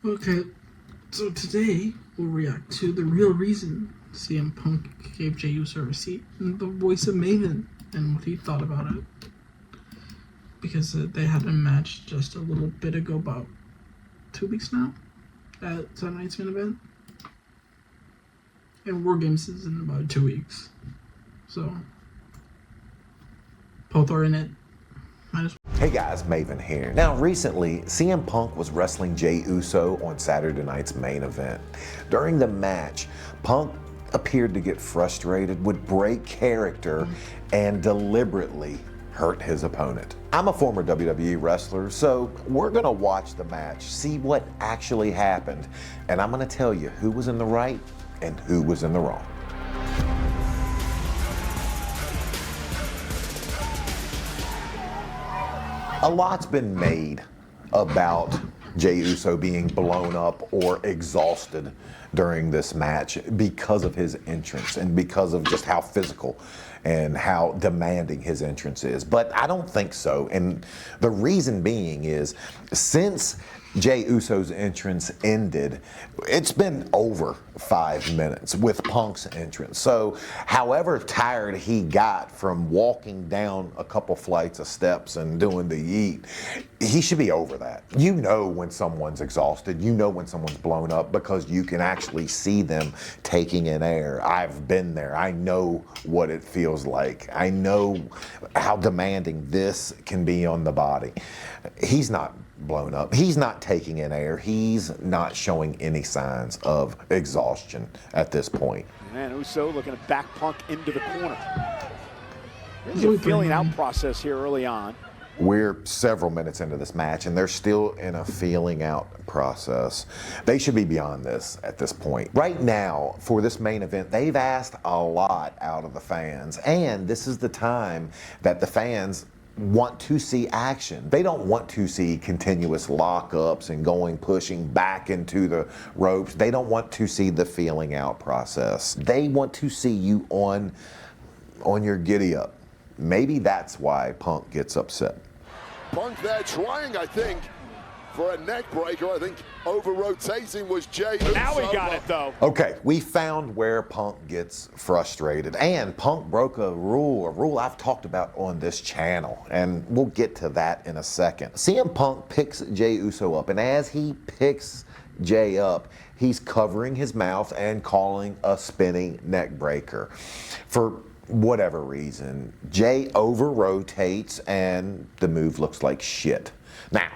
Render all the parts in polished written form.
Okay, so today we'll react to the real reason CM Punk gave Jey Uso a receipt and the voice of Maven and what he thought about it. Because they had a match just a little bit ago, about 2 weeks now, at tonight's main event. And War Games is in about 2 weeks. So, both are in it. Hey guys, Maven here. Now recently, CM Punk was wrestling Jey Uso on Saturday night's main event. During the match, Punk appeared to get frustrated, would break character, and deliberately hurt his opponent. I'm a former WWE wrestler, so we're gonna watch the match, see what actually happened, and I'm gonna tell you who was in the right and who was in the wrong. A lot's been made about Jey Uso being blown up or exhausted during this match because of his entrance and because of just how physical and how demanding his entrance is. But I don't think so. And the reason being is, since Jey Uso's entrance ended, it's been over 5 minutes with Punk's entrance. So however tired he got from walking down a couple flights of steps and doing the yeet, he should be over that. You know when someone's exhausted, you know when someone's blown up, because you can actually see them taking in air. I've been there. I know what it feels like. I know how demanding this can be on the body. He's not blown up. He's not taking in air. He's not showing any signs of exhaustion at this point. And Uso looking to back Punk into the corner. Really a feeling out process here early on. We're several minutes into this match and they're still in a feeling out process. They should be beyond this at this point. Right now, for this main event, they've asked a lot out of the fans, and this is the time that the fans want to see action. They don't want to see continuous lockups and pushing back into the ropes. They don't want to see the feeling out process. They want to see you on your giddy up. Maybe that's why Punk gets upset. Punk there trying, I think, for a neck breaker. I think over-rotating was Jey Uso. Now he got it, though. Okay, we found where Punk gets frustrated. And Punk broke a rule I've talked about on this channel. And we'll get to that in a second. CM Punk picks Jey Uso up, and as he picks Jey up, he's covering his mouth and calling a spinning neck breaker. For whatever reason, Jey over-rotates and the move looks like shit. Now,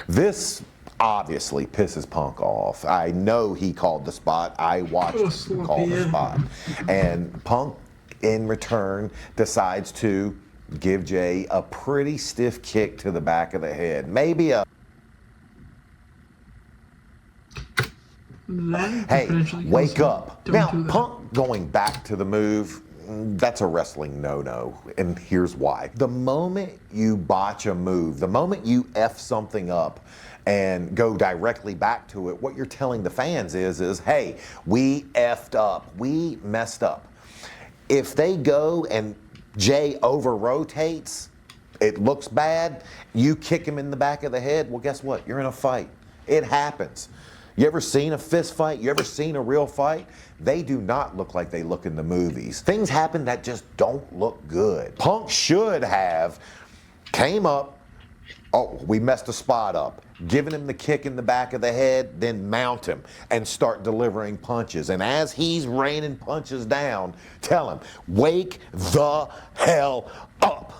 this obviously pisses Punk off. I know he called the spot. I watched him call the spot. And Punk, in return, decides to give Jey a pretty stiff kick to the back of the head. Maybe a... Hey, wake up. Now, Punk going back to the move, that's a wrestling no-no, and here's why. The moment you botch a move, the moment you F something up and go directly back to it, what you're telling the fans is hey, we effed up, we messed up. If they go and Jey over-rotates, it looks bad, you kick him in the back of the head, well, guess what? You're in a fight. It happens. You ever seen a fist fight? You ever seen a real fight? They do not look like they look in the movies. Things happen that just don't look good. Punk should have came up, oh, we messed a spot up, giving him the kick in the back of the head, then mount him and start delivering punches. And as he's raining punches down, tell him, wake the hell up.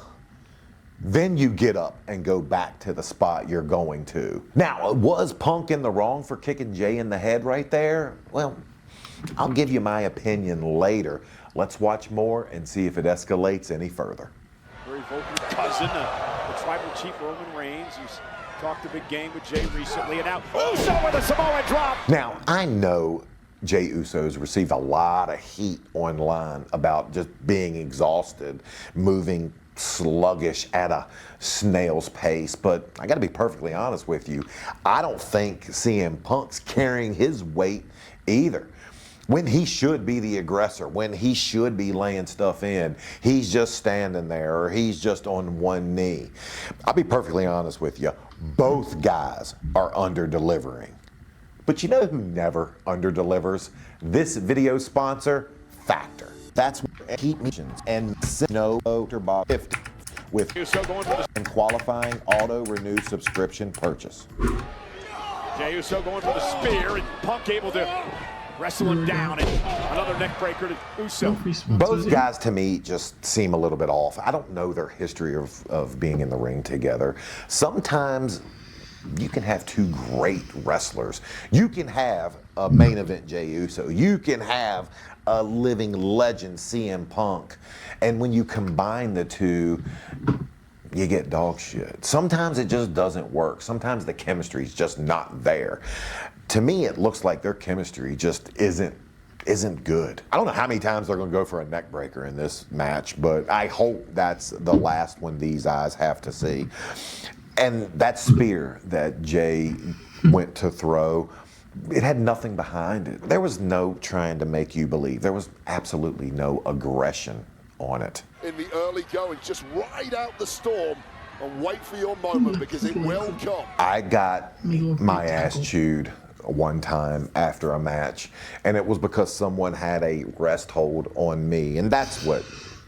Then you get up and go back to the spot you're going to. Now, was Punk in the wrong for kicking Jey in the head right there? Well, I'll give you my opinion later. Let's watch more and see if it escalates any further. Very vocal cousin, the tribal chief Roman Reigns, who's talked a big game with Jey recently, and now Uso with a Samoan drop. Now, I know Jey Uso's received a lot of heat online about just being exhausted, moving sluggish at a snail's pace, but I gotta be perfectly honest with you, I don't think CM Punk's carrying his weight either. When he should be the aggressor, when he should be laying stuff in, he's just standing there or he's just on one knee. I'll be perfectly honest with you, both guys are under delivering. But you know who never underdelivers? This video sponsor, Factor. That's keep missions and no box 50 with and qualifying auto renew subscription purchase. Jey Uso going for the spear, and Punk able to wrestle him down, and another neck breaker to Uso. Both guys to me just seem a little bit off. I don't know their history of being in the ring together. Sometimes you can have two great wrestlers. You can have a main event Jey Uso. You can have a living legend CM Punk. And when you combine the two, you get dog shit. Sometimes it just doesn't work. Sometimes the chemistry is just not there. To me, it looks like their chemistry just isn't good. I don't know how many times they're going to go for a neck breaker in this match, but I hope that's the last one these eyes have to see. And that spear that Jey went to throw, it had nothing behind it. There was no trying to make you believe. There was absolutely no aggression on it. In the early going, just ride out the storm and wait for your moment, because it will come. I got my ass chewed one time after a match, and it was because someone had a rest hold on me, and that's what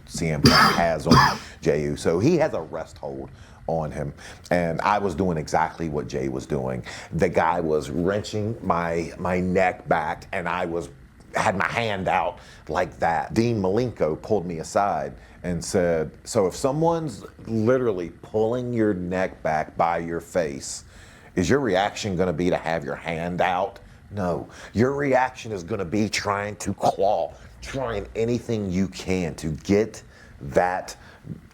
CM Punk has on Jey Uso. He has a rest hold on him, and I was doing exactly what Jey was doing. The guy was wrenching my neck back, and I had my hand out like that. Dean Malenko pulled me aside and said, so if someone's literally pulling your neck back by your face, is your reaction going to be to have your hand out? No. Your reaction is going to be trying to claw, trying anything you can to get that,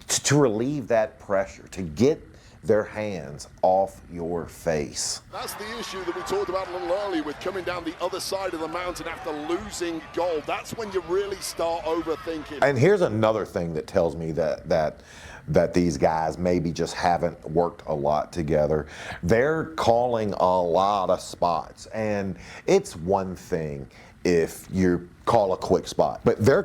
to relieve that pressure, to get their hands off your face. That's the issue that we talked about a little earlier with coming down the other side of the mountain after losing gold. That's when you really start overthinking. And here's another thing that tells me that these guys maybe just haven't worked a lot together. They're calling a lot of spots, and it's one thing if you call a quick spot, but they're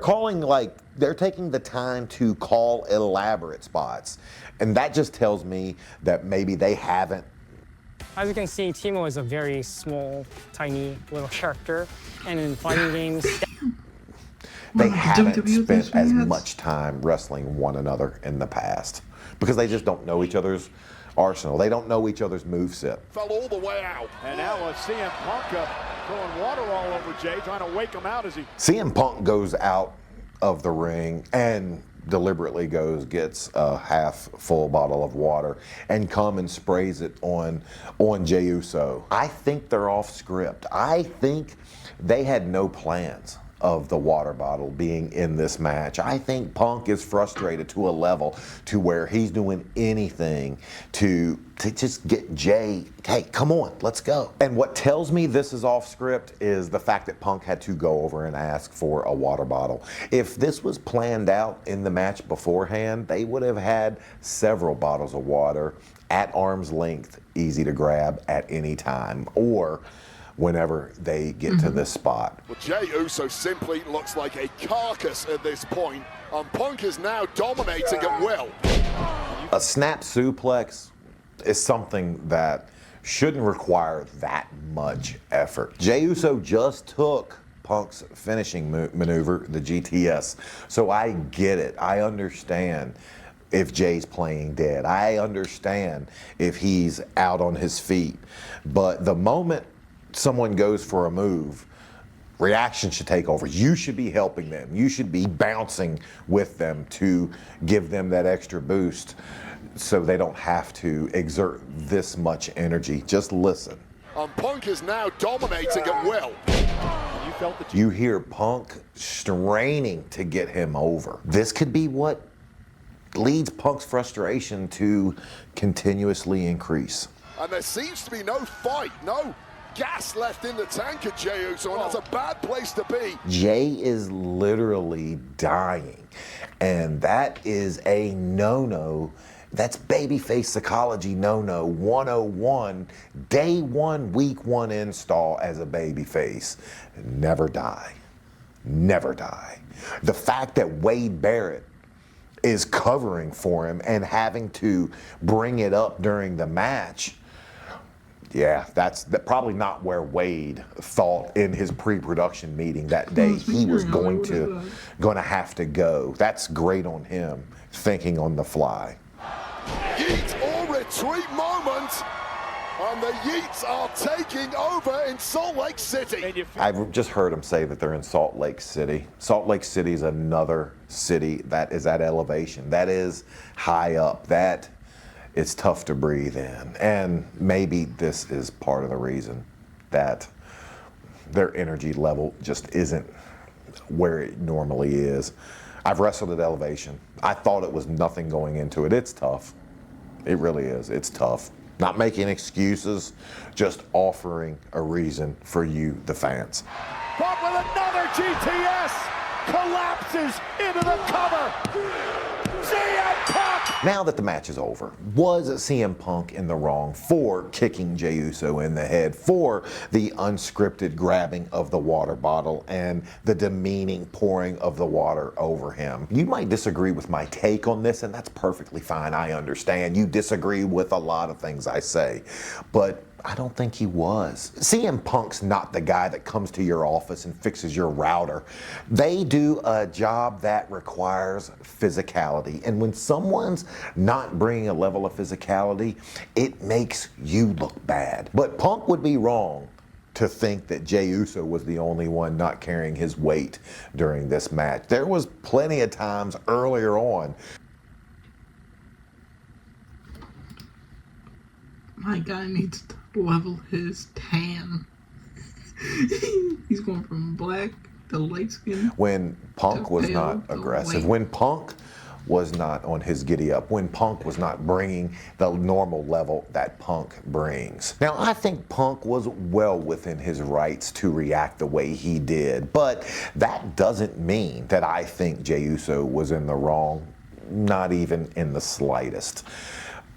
taking the time to call elaborate spots, and that just tells me that maybe they haven't. As you can see, Timo is a very small, tiny little character, and in fighting games, they haven't spent as much time wrestling one another in the past because they just don't know each other's arsenal. They don't know each other's moveset. Fell all the way out. And now CM Punk throwing water all over Jey, trying to wake him out as he... CM Punk goes out of the ring and deliberately gets a half full bottle of water and sprays it on Jey Uso. I think they're off script. I think they had no plans of the water bottle being in this match. I think Punk is frustrated to a level to where he's doing anything to just get Jey, hey, come on, let's go. And what tells me this is off script is the fact that Punk had to go over and ask for a water bottle. If this was planned out in the match beforehand, they would have had several bottles of water at arm's length, easy to grab at any time, or whenever they get to this spot. Well, Jey Uso simply looks like a carcass at this point, and Punk is now dominating at will. A snap suplex is something that shouldn't require that much effort. Jey Uso just took Punk's finishing maneuver, the GTS, so I get it. I understand if Jey's playing dead. I understand if he's out on his feet. But the moment someone goes for a move, reaction should take over. You should be helping them. You should be bouncing with them to give them that extra boost so they don't have to exert this much energy. Just listen. And Punk is now dominating at will. You hear Punk straining to get him over. This could be what leads Punk's frustration to continuously increase. And there seems to be no fight, no gas left in the tank at Jey Uso, and that's a bad place to be. Jey is literally dying, and that is a no-no. That's babyface psychology no-no 101, day one, week one install as a babyface. Never die. Never die. The fact that Wade Barrett is covering for him and having to bring it up during the match, Yeah, that's probably not where Wade thought in his pre-production meeting that day he was going to have to go. That's great on him, thinking on the fly. Yeet or retreat moment, and the Yeets are taking over in Salt Lake City. I've just heard him say that they're in Salt Lake City. Salt Lake City is another city that is at elevation, that is high up, that it's tough to breathe in. And maybe this is part of the reason that their energy level just isn't where it normally is. I've wrestled at elevation. I thought it was nothing going into it. It's tough. It really is. It's tough. Not making excuses, just offering a reason for you, the fans. But with another GTS, collapses into the cover. CM Punk! Now that the match is over, was CM Punk in the wrong for kicking Jey Uso in the head, for the unscripted grabbing of the water bottle and the demeaning pouring of the water over him? You might disagree with my take on this, and that's perfectly fine. I understand. You disagree with a lot of things I say, but I don't think he was. CM Punk's not the guy that comes to your office and fixes your router. They do a job that requires physicality. And when someone's not bringing a level of physicality, it makes you look bad. But Punk would be wrong to think that Jey Uso was the only one not carrying his weight during this match. There was plenty of times earlier on. My guy needs to level his tan. He's going from black to light skin. When Punk was not aggressive, when Punk was not on his giddy up, when Punk was not bringing the normal level that Punk brings. Now, I think Punk was well within his rights to react the way he did, but that doesn't mean that I think Jey Uso was in the wrong, not even in the slightest.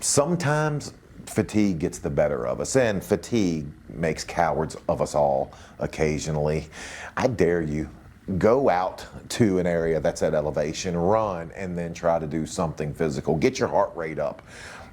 Sometimes fatigue gets the better of us, and fatigue makes cowards of us all occasionally. I dare you, go out to an area that's at elevation, run, and then try to do something physical. Get your heart rate up,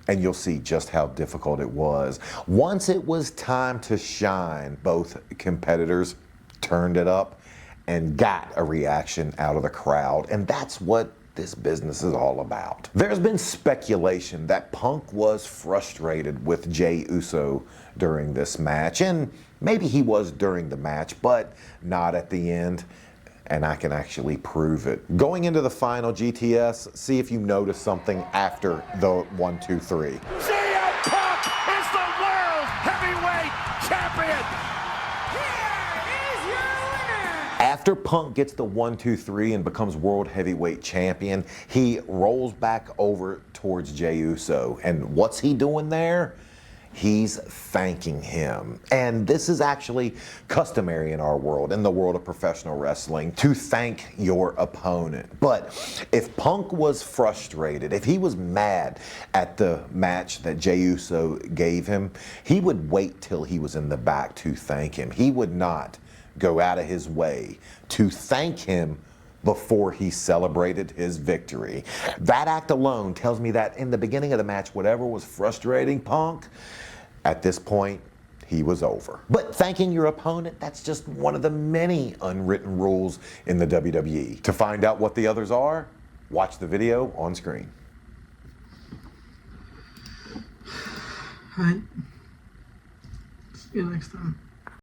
and you'll see just how difficult it was. Once it was time to shine, both competitors turned it up and got a reaction out of the crowd, and that's what this business is all about. There's been speculation that Punk was frustrated with Jey Uso during this match, and maybe he was during the match, but not at the end, and I can actually prove it. Going into the final GTS, see if you notice something after the 1, 2, 3. CM Punk is the World Heavyweight Champion! After Punk gets the 1, 2, 3 and becomes World Heavyweight Champion, he rolls back over towards Jey Uso. And what's he doing there? He's thanking him. And this is actually customary in our world, in the world of professional wrestling, to thank your opponent. But if Punk was frustrated, if he was mad at the match that Jey Uso gave him, he would wait till he was in the back to thank him. He would not go out of his way to thank him before he celebrated his victory. That act alone tells me that in the beginning of the match, whatever was frustrating Punk, at this point, he was over. But thanking your opponent, that's just one of the many unwritten rules in the WWE. To find out what the others are, watch the video on screen. Alright. See you next time.